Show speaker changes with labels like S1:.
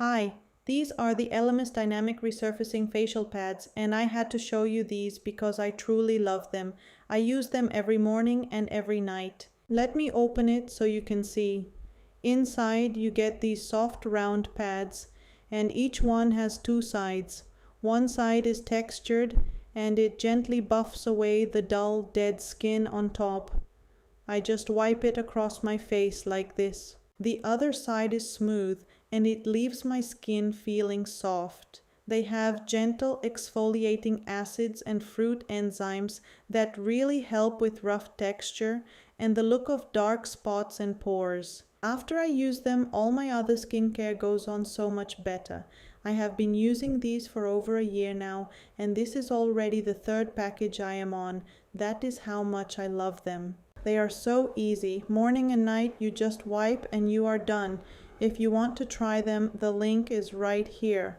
S1: Hi, these are the ELEMIS Dynamic Resurfacing Facial Pads, and I had to show you these because I truly love them. I use them every morning and every night. Let me open it so you can see. Inside you get these soft round pads, and each one has two sides. One side is textured and it gently buffs away the dull, dead skin on top. I just wipe it across my face like this. The other side is smooth and it leaves my skin feeling soft. They have gentle exfoliating acids and fruit enzymes that really help with rough texture and the look of dark spots and pores. After I use them, all my other skincare goes on so much better. I have been using these for over a year now, and this is already the third package I am on. That is how much I love them. They are so easy. Morning and night, you just wipe and you are done. If you want to try them, the link is right here.